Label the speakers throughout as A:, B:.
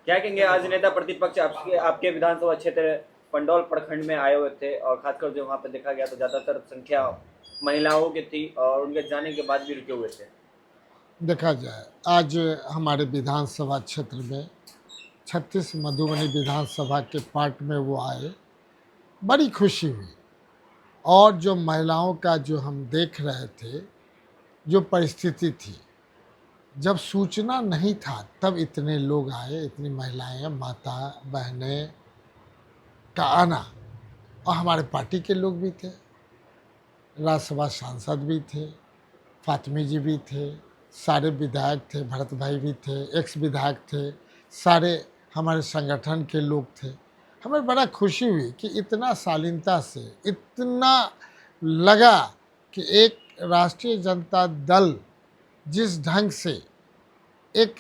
A: क्या कहेंगे, आज नेता प्रतिपक्ष आपके आपके विधानसभा क्षेत्र पंडौल प्रखंड में आए हुए थे और खासकर जो वहाँ पर देखा गया तो ज्यादातर संख्या महिलाओं की थी और उनके जाने के बाद भी रुके हुए थे।
B: देखा जाए, आज हमारे विधानसभा क्षेत्र में 36 मधुबनी विधानसभा के पार्ट में वो आए, बड़ी खुशी हुई। और जो महिलाओं का जो हम देख रहे थे, जो परिस्थिति थी, जब सूचना नहीं था तब इतने लोग आए, इतनी महिलाएं, माता बहनें का आना, और हमारे पार्टी के लोग भी थे, राज्यसभा सांसद भी थे, फातिमी जी भी थे, सारे विधायक थे, भरत भाई भी थे, एक्स विधायक थे, सारे हमारे संगठन के लोग थे। हमें बड़ा खुशी हुई कि इतना शालीनता से, इतना लगा कि एक राष्ट्रीय जनता दल जिस ढंग से एक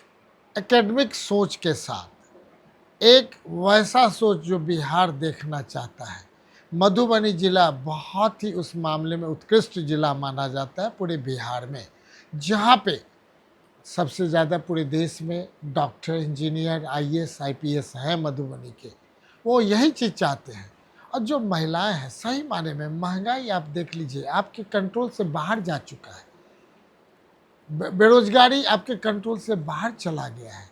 B: एकेडमिक सोच के साथ, एक वैसा सोच जो बिहार देखना चाहता है, मधुबनी जिला बहुत ही उस मामले में उत्कृष्ट जिला माना जाता है पूरे बिहार में, जहाँ पे सबसे ज़्यादा पूरे देश में डॉक्टर, इंजीनियर, आईएएस, आईपीएस हैं मधुबनी के। वो यही चीज़ चाहते हैं। और जो महिलाएं हैं, सही माने में महंगाई आप देख लीजिए, आपके कंट्रोल से बाहर जा चुका है, बेरोजगारी आपके कंट्रोल से बाहर चला गया है।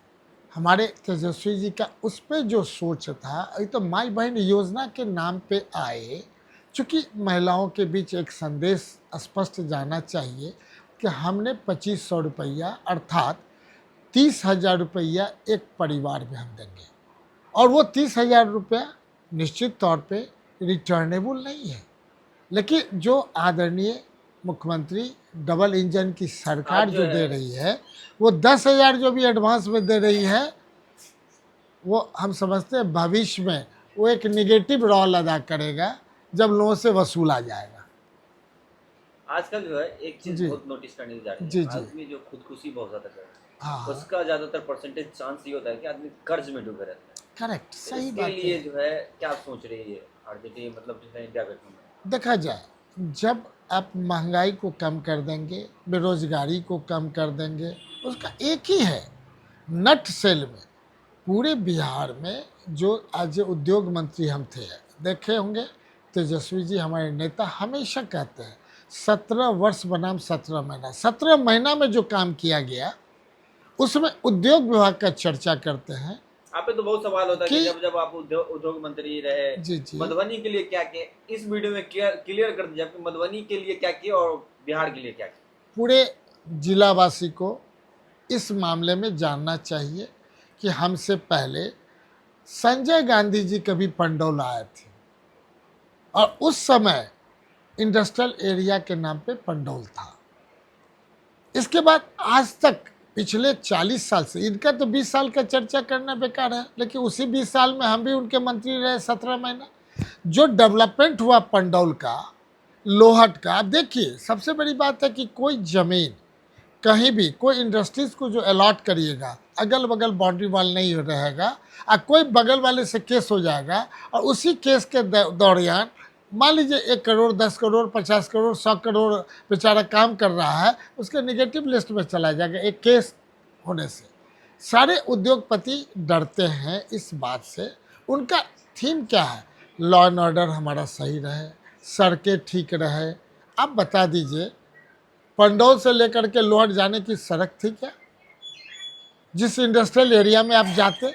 B: हमारे तेजस्वी जी का उस पर जो सोच था, ये तो माई बहन योजना के नाम पे आए, चूँकि महिलाओं के बीच एक संदेश स्पष्ट जाना चाहिए कि हमने 2500 रुपया अर्थात 30,000 रुपया एक परिवार में हम देंगे, और वो 30,000 रुपया निश्चित तौर पे रिटर्नेबल नहीं है। लेकिन जो आदरणीय मुख्यमंत्री डबल इंजन की सरकार
A: आज जो
B: जो दे
A: है
B: रही है, वो 10,000 जो भी एडवांस में दे रही है, वो हम समझते हैं भविष्य में वो एक निगेटिव रोल अदा करेगा जब लोगों से वसूला जाएगा।
A: आजकल जो है एक चीज
B: जी
A: बहुत नोटिस करने की जा रही
B: जी
A: है,
B: जी।
A: आदमी जो खुदकुशी बहुत ज्यादा कर रहा है
B: हाँ,
A: उसका ज्यादातर परसेंटेज चांस ये होता है कि आदमी कर्ज में डूबे रहता है।
B: करेक्ट,
A: तो
B: सही
A: इसके
B: बात
A: लिए
B: है।
A: जो है क्या सोच रही है आरजेडी, मतलब जितना इंडिया गठबंधन में?
B: देखा जाए, जब आप महंगाई को कम कर देंगे, बेरोजगारी को कम कर देंगे, उसका एक ही है नट सेल में पूरे बिहार में। जो आज उद्योग मंत्री हम थे, देखे होंगे तेजस्वी जी हमारे नेता हमेशा कहते हैं 17 वर्ष बनाम 17 महीना, 17 महीना में जो काम किया गया उसमें उद्योग विभाग का चर्चा करते हैं
A: आप पे तो बहुत सवाल होता है कि
B: कि
A: जब जब आप उद्योग मंत्री रहे,
B: जी जी,
A: मधुबनी के लिए क्या किए, इस वीडियो में क्लियर कर दीजिए आपने मधुबनी के लिए क्या किए और बिहार के लिए क्या किए।
B: पूरे जिलावासी को इस मामले में जानना चाहिए कि हमसे पहले संजय गांधी जी कभी पंडौल आए थे, और उस समय इंडस्ट्रियल एरिया के नाम पे पंडौल था। इसके बाद आज तक पिछले 40 साल से, इनका तो 20 साल का चर्चा करना बेकार है, लेकिन उसी 20 साल में हम भी उनके मंत्री रहे 17 महीना। जो डेवलपमेंट हुआ पंडौल का, लोहट का, आप देखिए, सबसे बड़ी बात है कि कोई जमीन कहीं भी कोई इंडस्ट्रीज को जो अलॉट करिएगा, अगल बगल बाउंड्री वॉल नहीं रहेगा, और कोई बगल वाले से केस हो जाएगा, और उसी केस के दौरान मान लीजिए 1 करोड़, 10 करोड़, 50 करोड़, 100 करोड़ बेचारा काम कर रहा है, उसके निगेटिव लिस्ट में चला जाएगा एक केस होने से। सारे उद्योगपति डरते हैं इस बात से। उनका थीम क्या है? लॉ एंड ऑर्डर हमारा सही रहे, सड़कें ठीक रहे। आप बता दीजिए, पंडौल से लेकर के लोहट जाने की सड़क थी क्या? जिस इंडस्ट्रियल एरिया में आप जाते,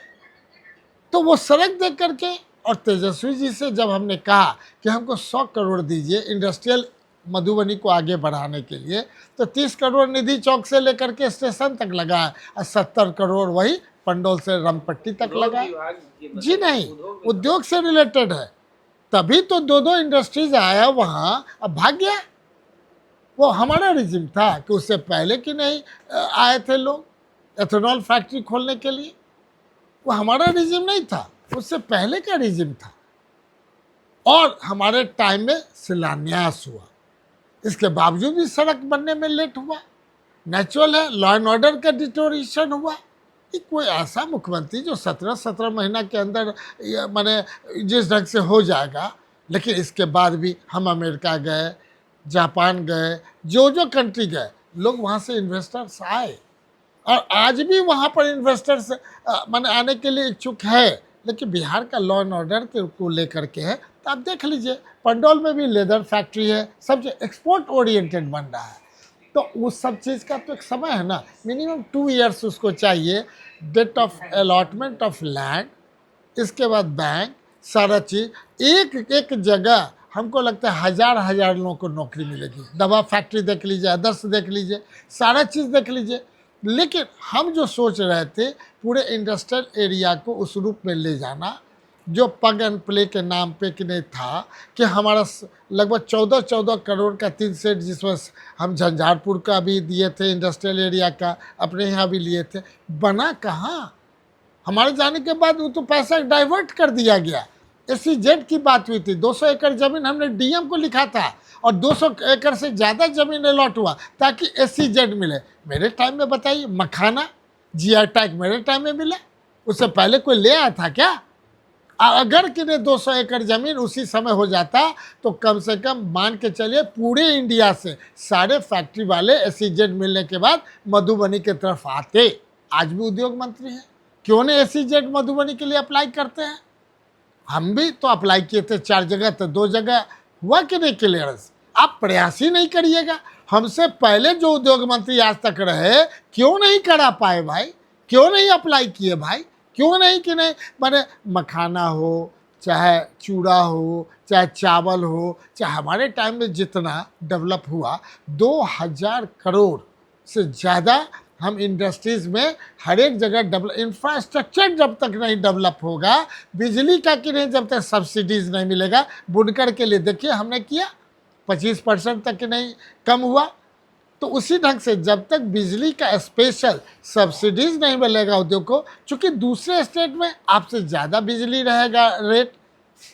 B: तो वो सड़क देख करके, और तेजस्वी जी से जब हमने कहा कि हमको 100 करोड़ दीजिए इंडस्ट्रियल मधुबनी को आगे बढ़ाने के लिए, तो 30 करोड़ निधि चौक से लेकर के स्टेशन तक लगा है, और 70 करोड़ वही पंडौल से रमपट्टी तक
A: उद्योग
B: लगा है।
A: विभाग
B: जी
A: मतलब
B: नहीं,
A: उद्योग
B: उद्योग से रिलेटेड है। तभी तो दो इंडस्ट्रीज आया वहाँ, अब भाग गया। वो हमारा रिजिम था कि उससे पहले कि नहीं आए थे लोग एथेनॉल फैक्ट्री खोलने के लिए? वो हमारा रिजिम नहीं था, उससे पहले का रिजिम था। और हमारे टाइम में शिलान्यास हुआ, इसके बावजूद भी सड़क बनने में लेट हुआ। नेचुरल है, लॉ एंड ऑर्डर का डिटोरेशन हुआ। ये कोई ऐसा मुख्यमंत्री जो 17 महीना के अंदर माने जिस ढंग से हो जाएगा। लेकिन इसके बाद भी हम अमेरिका गए, जापान गए, जो कंट्री गए, लोग वहाँ से इन्वेस्टर्स आए, और आज भी वहाँ पर इन्वेस्टर्स माने आने के लिए इच्छुक है, लेकिन बिहार का लॉ एंड ऑर्डर के को लेकर के है। तो आप देख लीजिए पंडौल में भी लेदर फैक्ट्री है, सब एक्सपोर्ट ओरिएंटेड बन रहा है। तो उस सब चीज़ का तो एक समय है ना, मिनिमम 2 इयर्स उसको चाहिए, date of allotment of land, इसके बाद बैंक, सारा चीज़ एक एक जगह। हमको लगता है हज़ार लोगों को नौकरी मिलेगी। दवा फैक्ट्री देख लीजिए, अदर्स देख लीजिए, सारा चीज़ देख लीजिए। लेकिन हम जो सोच रहे थे पूरे इंडस्ट्रियल एरिया को उस रूप में ले जाना जो पग एंड प्ले के नाम पे कि नहीं था, कि हमारा लगभग 14 करोड़ का 3 सेट, जिसमें हम झंझारपुर का भी दिए थे, इंडस्ट्रियल एरिया का अपने यहाँ भी लिए थे, बना कहाँ? हमारे जाने के बाद वो तो पैसा डाइवर्ट कर दिया गया। SEZ की बात हुई थी, 200 एकड़ ज़मीन हमने DM को लिखा था और 200 एकड़ से ज़्यादा ज़मीन अलॉट हुआ ताकि SEZ मिले। मेरे टाइम में बताइए, मखाना GI टैग मेरे टाइम में मिला, उससे पहले कोई ले आया था क्या? अगर कि 200 एकड़ ज़मीन उसी समय हो जाता तो कम से कम मान के चलिए पूरे इंडिया से सारे फैक्ट्री वाले SEZ मिलने के बाद मधुबनी की तरफ आते। आज भी उद्योग मंत्री हैं, क्यों नहीं SEZ मधुबनी के लिए अप्लाई करते हैं? हम भी तो अप्लाई किए थे 4 जगह, तो 2 जगह हुआ कि नहीं क्लियरेंस? आप प्रयास ही नहीं करिएगा। हमसे पहले जो उद्योग मंत्री आज तक रहे क्यों नहीं करा पाए भाई? क्यों नहीं अप्लाई किए भाई? क्यों नहीं कि नहीं? माने मखाना हो, चाहे चूड़ा हो, चाहे चावल हो, चाहे हमारे टाइम में जितना डेवलप हुआ 2000 करोड़ से ज़्यादा हम इंडस्ट्रीज़ में हर एक जगह डेवलप, इंफ्रास्ट्रक्चर जब तक नहीं डेवलप होगा, बिजली का कि नहीं, जब तक सब्सिडीज़ नहीं मिलेगा। बुनकर के लिए देखिए हमने किया 25% तक नहीं कम हुआ। तो उसी ढंग से जब तक बिजली का स्पेशल सब्सिडीज़ नहीं मिलेगा उद्योग को, चूँकि दूसरे स्टेट में आपसे ज़्यादा बिजली रहेगा रेट,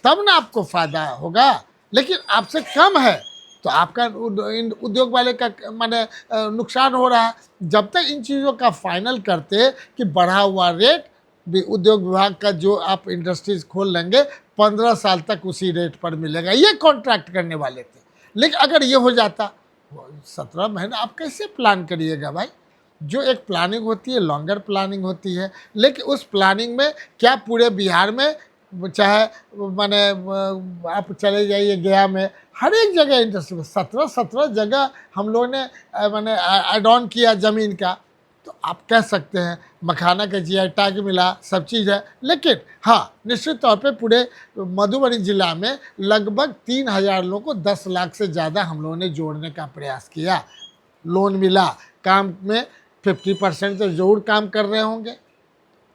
B: तब ना आपको फ़ायदा होगा। लेकिन आपसे कम है तो आपका उद्योग वाले का माने नुकसान हो रहा है। जब तक इन चीज़ों का फाइनल करते कि बढ़ा हुआ रेट भी उद्योग विभाग का जो आप इंडस्ट्रीज़ खोल लेंगे 15 साल तक उसी रेट पर मिलेगा, ये कॉन्ट्रैक्ट करने वाले थे। लेकिन अगर ये हो जाता 17 महीना, आप कैसे प्लान करिएगा भाई? जो एक प्लानिंग होती है, लॉन्गर प्लानिंग होती है, लेकिन उस प्लानिंग में क्या पूरे बिहार में, चाहे माने आप चले जाइए गया में, हर एक जगह इंडस्ट्री में 17 जगह हम लोगों ने माने एड ऑन किया ज़मीन का। तो आप कह सकते हैं मखाना का GI टैग मिला, सब चीज़ है। लेकिन हाँ, निश्चित तौर पे पूरे मधुबनी ज़िला में लगभग 3000 लोगों को 10 लाख से ज़्यादा हम लोगों ने जोड़ने का प्रयास किया। लोन मिला, काम में 50% तो ज़रूर काम कर रहे होंगे।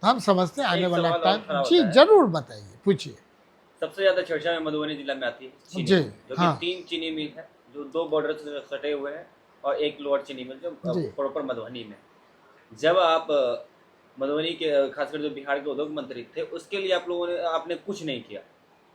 B: हम समझते हैं आने वाला टाइम। जी जरूर बताइए, पूछिए।
A: सबसे ज्यादा चर्चा में मधुबनी जिला में आती है चीनी
B: जी,
A: मिल, जो
B: हाँ।
A: कि 3 चीनी मिल है जो 2 बॉर्डर से सटे हुए हैं और एक लोअर चीनी मिल जो
B: जी।
A: प्रॉपर मधुबनी में। जब आप मधुबनी के खासकर जो बिहार के उद्योग मंत्री थे उसके लिए आप लोगों ने आपने कुछ नहीं किया,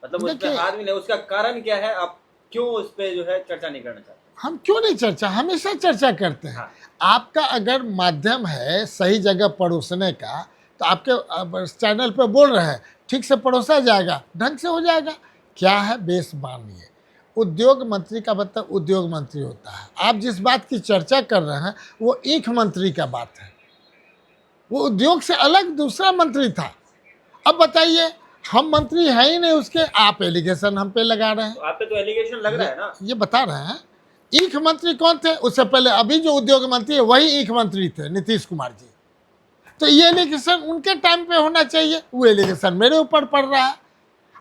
A: मतलब उस पर
B: देखिए,
A: हाथ भी नहीं। उसका कारण क्या है? आप क्यों उस पर जो है चर्चा नहीं करना चाहते?
B: हम क्यों नहीं चर्चा, हमेशा चर्चा करते हैं।
A: हाँ।
B: आपका अगर माध्यम है सही जगह परोसने का, तो आपके चैनल पे बोल रहे हैं, ठीक से परोसा जाएगा, ढंग से हो जाएगा। क्या है बेस मानिए, उद्योग मंत्री का मतलब उद्योग मंत्री होता है। आप जिस बात की चर्चा कर रहे हैं वो ईख मंत्री का बात है, वो उद्योग से अलग दूसरा मंत्री था। अब बताइए, हम मंत्री है ही नहीं उसके, आप एलिगेशन हम पे लगा रहे हैं।
A: तो आप पे तो एलिगेशन लग रहा है ना।
B: ये बता रहे हैं ईख मंत्री कौन थे? उससे पहले अभी जो उद्योग मंत्री है वही ईख मंत्री थे, नीतीश कुमार जी। तो ये एलिगेशन उनके टाइम पे होना चाहिए, वो एलिगेशन मेरे ऊपर पड़ रहा है।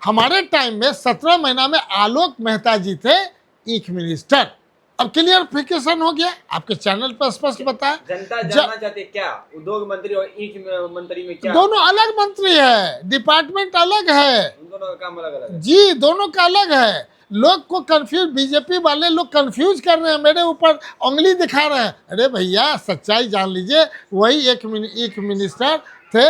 B: हमारे टाइम में 17 महीना में आलोक मेहता जी थे ईख मिनिस्टर। अब क्लियरिफिकेशन हो गया, आपके चैनल पर स्पष्ट बताया।
A: जनता जानना चाहती है क्या उद्योग मंत्री और ईख मंत्री में क्या?
B: दोनों अलग मंत्री है, डिपार्टमेंट अलग है।
A: उन दोनों का काम अलग अलग है।
B: जी, दोनों का अलग है। लोग को कंफ्यूज, बीजेपी वाले लोग कंफ्यूज कर रहे हैं, मेरे ऊपर उंगली दिखा रहे हैं। अरे भैया, सच्चाई जान लीजिए, वही एक मिनिस्टर थे,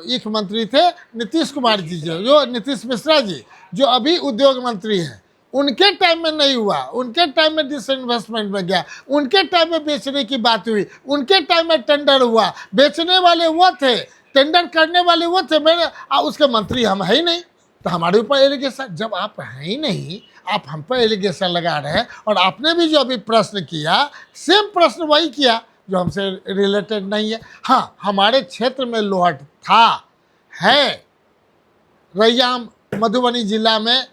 B: ईख मंत्री थे नीतीश कुमार जी, जो नीतीश मिश्रा जी जो अभी उद्योग मंत्री हैं। उनके टाइम में नहीं हुआ, उनके टाइम में डिसइन्वेस्टमेंट में गया, उनके टाइम में बेचने की बात हुई, उनके टाइम में टेंडर हुआ, बेचने वाले वो थे, टेंडर करने वाले वो थे। मेरे उसके मंत्री हम है ही नहीं, तो हमारे ऊपर एलिगेशन। जब आप हैं ही नहीं, आप हम पर एलिगेशन लगा रहे हैं। और आपने भी जो अभी प्रश्न किया, सेम प्रश्न वही किया, जो हमसे रिलेटेड नहीं है। हाँ, हमारे क्षेत्र में लोहट था, है, रैयाम मधुबनी जिला में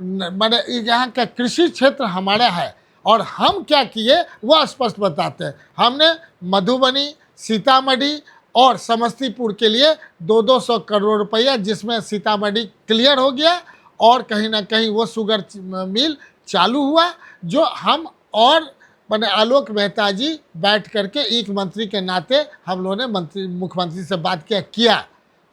B: मैंने यहाँ का कृषि क्षेत्र हमारा है। और हम क्या किए वो स्पष्ट बताते हैं। हमने मधुबनी, सीतामढ़ी और समस्तीपुर के लिए 200 करोड़ रुपया, जिसमें सीतामढ़ी क्लियर हो गया और कहीं ना कहीं वो शुगर मिल चालू हुआ, जो हम और मैंने आलोक मेहता जी बैठ करके एक मंत्री के नाते हम लोगों ने मुख्यमंत्री से बात किया।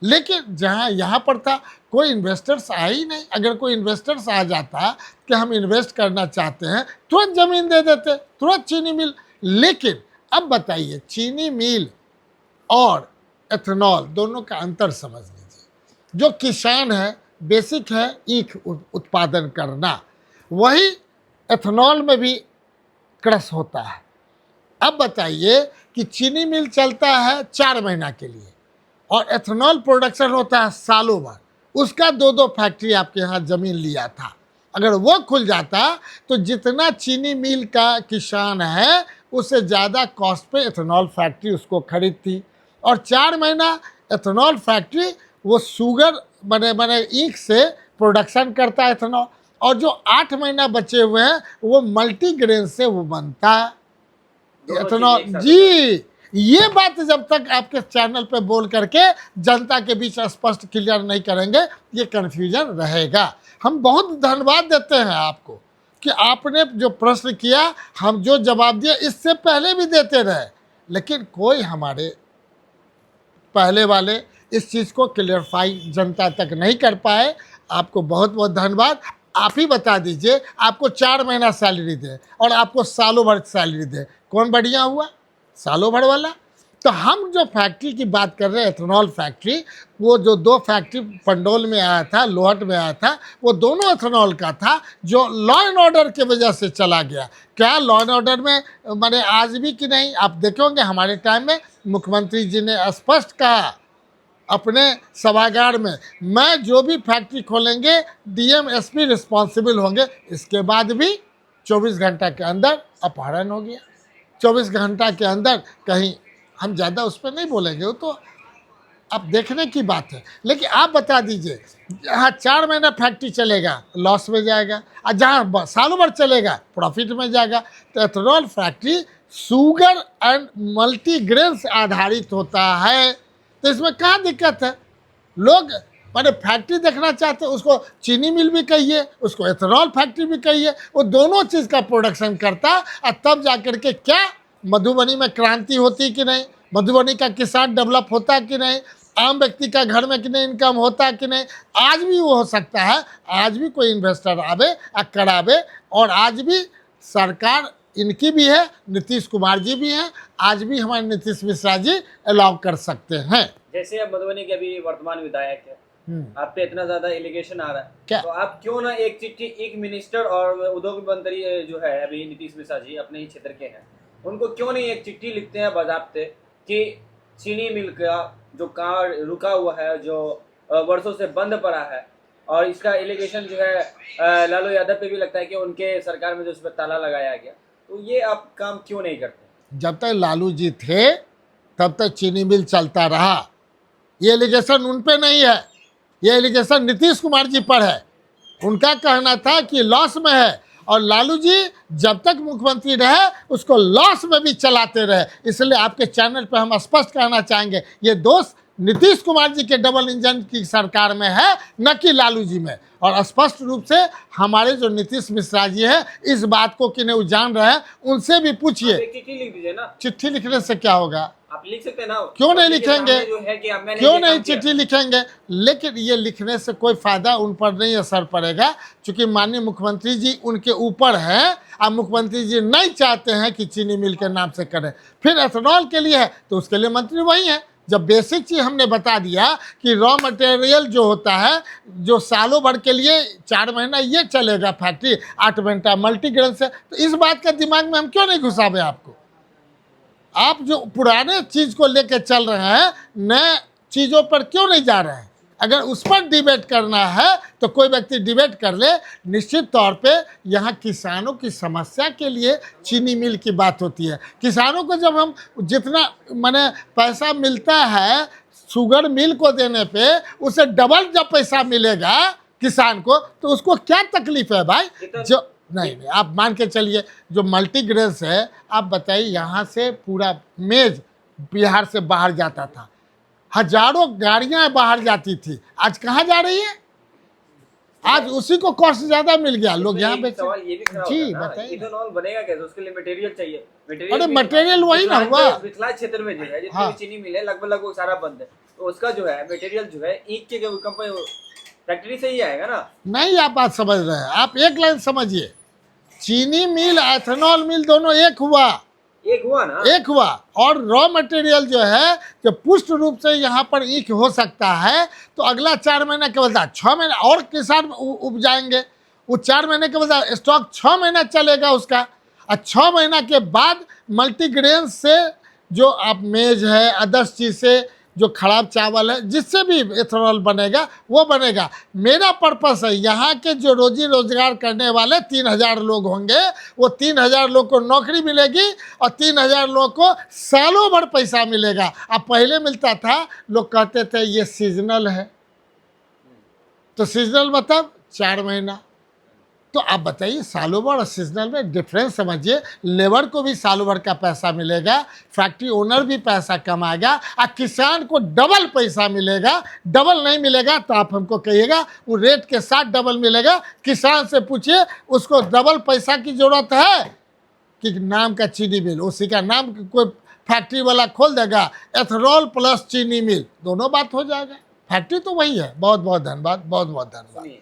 B: लेकिन जहाँ यहाँ पर था कोई इन्वेस्टर्स आए ही नहीं। अगर कोई इन्वेस्टर्स आ जाता कि हम इन्वेस्ट करना चाहते हैं, तुरंत ज़मीन दे देते, तुरंत चीनी मिल। लेकिन अब बताइए, चीनी मिल और एथेनॉल दोनों का अंतर समझ लीजिए। जो किसान है, बेसिक है ईख उत्पादन करना, वही एथेनॉल में भी क्रश होता है। अब बताइए कि चीनी मिल चलता है 4 महीना के लिए और एथेनॉल प्रोडक्शन होता है सालों भर। उसका 2 फैक्ट्री आपके यहाँ ज़मीन लिया था, अगर वो खुल जाता तो जितना चीनी मिल का किसान है उससे ज़्यादा कॉस्ट पे एथेनॉल फैक्ट्री उसको खरीदती। और 4 महीना एथेनॉल फैक्ट्री वो शुगर बने ईख से प्रोडक्शन करता है एथेनॉल, और जो 8 महीना बचे हुए हैं वो मल्टीग्रेन से वो बनता है एथेनॉल। जी, ये बात जब तक आपके चैनल पे बोल करके जनता के बीच स्पष्ट क्लियर नहीं करेंगे, ये कन्फ्यूजन रहेगा। हम बहुत धन्यवाद देते हैं आपको कि आपने जो प्रश्न किया, हम जो जवाब दिया इससे पहले भी देते रहे, लेकिन कोई हमारे पहले वाले इस चीज़ को क्लियरफाई जनता तक नहीं कर पाए। आपको बहुत बहुत धन्यवाद। आप ही बता दीजिए, आपको 4 महीना सैलरी दे और आपको सालों भर सैलरी दे, कौन बढ़िया हुआ? सालों भर वाला। तो हम जो फैक्ट्री की बात कर रहे हैं, एथेनॉल फैक्ट्री, वो जो 2 फैक्ट्री पंडोल में आया था, लोहट में आया था, वो दोनों एथेनॉल का था, जो लॉ एंड ऑर्डर की वजह से चला गया। क्या लॉ एंड ऑर्डर में मैंने आज भी कि नहीं? आप देखोगे हमारे टाइम में मुख्यमंत्री जी ने स्पष्ट कहा अपने सभागार में, मैं जो भी फैक्ट्री खोलेंगे डीएम एसपी रिस्पॉन्सिबल होंगे। इसके बाद भी 24 घंटा के अंदर अपहरण हो गया। 24 घंटा के अंदर कहीं, हम ज़्यादा उस पर नहीं बोलेंगे, वो तो अब देखने की बात है। लेकिन आप बता दीजिए, जहाँ 4 महीना फैक्ट्री चलेगा लॉस में जाएगा, और जहाँ सालों भर चलेगा प्रॉफिट में जाएगा। तो ethanol factory sugar and multigrain से आधारित होता है, तो इसमें कहाँ दिक्कत है? लोग मैंने फैक्ट्री देखना चाहते हैं, उसको चीनी मिल भी कहिए, उसको एथेनॉल फैक्ट्री भी कहिए, वो दोनों चीज़ का प्रोडक्शन करता, और तब जाकर के क्या मधुबनी में क्रांति होती कि नहीं, मधुबनी का किसान डेवलप होता कि नहीं, आम व्यक्ति का घर में कि नहीं इनकम होता कि नहीं। आज भी वो हो सकता है, आज भी कोई इन्वेस्टर आवे करावे, और आज भी सरकार इनकी भी है, नीतीश कुमार जी भी हैं, आज भी हमारे नीतीश मिश्रा जी अलाउ कर सकते हैं।
A: जैसे अब मधुबनी के अभी वर्तमान विधायक है, आप पे इतना ज्यादा एलिगेशन आ रहा है,
B: क्या?
A: तो आप क्यों ना एक चिट्ठी एक मिनिस्टर और उद्योग मंत्री जो है अभी नीतीश मिश्रा जी अपने ही क्षेत्र के हैं, उनको क्यों नहीं एक चिट्ठी लिखते हैं बाज़ाब्ते कि चीनी मिल का जो काम रुका हुआ है, जो वर्षों से बंद पड़ा है, और इसका एलिगेशन जो है लालू यादव पे भी लगता है कि उनके सरकार में जो उस पर ताला लगाया गया, तो ये आप काम क्यों नहीं करते?
B: जब तक लालू जी थे तब तक चीनी मिल चलता रहा। ये एलिगेशन उन पे नहीं है, ये एलिगेशन नीतीश कुमार जी पर है। उनका कहना था कि लॉस में है, और लालू जी जब तक मुख्यमंत्री रहे उसको लॉस में भी चलाते रहे। इसलिए आपके चैनल पे हम स्पष्ट कहना चाहेंगे, ये दोष नीतीश कुमार जी के डबल इंजन की सरकार में है, न कि लालू जी में। और स्पष्ट रूप से हमारे जो नीतीश मिश्रा जी हैं इस बात को कि नहीं जान रहे हैं, उनसे भी पूछिए।
A: चिट्ठी लिख दीजिए ना।
B: चिट्ठी लिखने से क्या होगा?
A: आप लिख सकते हैं ना।
B: क्यों नहीं लिखेंगे? क्यों नहीं
A: चिट्ठी
B: चिट्ठी लिखेंगे? लेकिन ये लिखने से कोई फायदा उन पर नहीं असर पड़ेगा, क्योंकि माननीय मुख्यमंत्री जी उनके ऊपर हैं। अब मुख्यमंत्री जी नहीं चाहते हैं कि चीनी मिल के नाम से करें, फिर एथेनॉल के लिए है तो उसके लिए मंत्री वही है। जब बेसिक चीज़ हमने बता दिया कि रॉ मटेरियल जो होता है, जो सालों भर के लिए 4 महीना ये चलेगा फैक्ट्री, 8 घंटा मल्टीग्रेन से, तो इस बात का दिमाग में हम क्यों नहीं घुसावे आपको? आप जो पुराने चीज़ को लेकर चल रहे हैं, नए चीज़ों पर क्यों नहीं जा रहे हैं? अगर उस पर डिबेट करना है तो कोई व्यक्ति डिबेट कर ले। निश्चित तौर पे यहाँ किसानों की समस्या के लिए चीनी मिल की बात होती है। किसानों को जब हम जितना माने पैसा मिलता है शुगर मिल को देने पे, उसे डबल जब पैसा मिलेगा किसान को, तो उसको क्या तकलीफ है भाई? जो नहीं आप मान के चलिए, जो मल्टीग्रेन्स है, आप बताइए, यहाँ से पूरा मेज बिहार से बाहर जाता था, हजारों गाड़ियां बाहर जाती थी, आज कहाँ जा रही है? आज उसी को कॉस्ट ज्यादा मिल गया, लोग यहाँ बेच।
A: सवाल ये भी खड़ा
B: जी
A: होता है ना,
B: बताइए।
A: इथेनॉल बनेगा कैसे? उसके लिए मटेरियल चाहिए।
B: अरे मटेरियल वही ना हुआ।
A: मिथिला क्षेत्र में जो है जितनी
B: हाँ।
A: भी चीनी मिल है लगभग वो सारा बंद है, तो उसका जो है मटेरियल जो है ईख के कंपनी फैक्ट्री से ही आएगा ना।
B: नहीं, आप बात समझ रहे हैं, आप एक लाइन समझिए, चीनी मिल एथेनॉल मिल दोनों एक हुआ
A: ना,
B: एक हुआ। और रॉ मटेरियल जो है, जो पुष्ट रूप से यहाँ पर ईख हो सकता है, तो अगला 4 महीना के बाद 6 महीना और किसान उपजाएंगे। वो 4 महीने के बाद स्टॉक 6 महीना चलेगा उसका, और 6 महीना के बाद मल्टीग्रेन से जो आप मेज है, अदर्स चीज से जो खराब चावल है, जिससे भी एथेनॉल बनेगा वो बनेगा। मेरा पर्पस है, यहाँ के जो रोजी रोजगार करने वाले 3000 लोग होंगे, वो 3000 लोग को नौकरी मिलेगी और 3000 लोग को सालों भर पैसा मिलेगा। अब पहले मिलता था, लोग कहते थे ये सीजनल है, तो सीजनल मतलब 4 महीना। तो आप बताइए, सालों भर और सीजनल में डिफरेंस समझिए। लेबर को भी सालों भर का पैसा मिलेगा, फैक्ट्री ओनर भी पैसा कमाएगा, और किसान को डबल पैसा मिलेगा। डबल नहीं मिलेगा तो आप हमको कहिएगा, वो रेट के साथ डबल मिलेगा। किसान से पूछिए, उसको डबल पैसा की जरूरत है कि नाम का चीनी मिल, उसी का नाम कोई फैक्ट्री वाला खोल देगा, एथेनॉल प्लस चीनी मिल, दोनों बात हो जाएगा। फैक्ट्री तो वही है। बहुत बहुत धन्यवाद, बहुत बहुत धन्यवाद।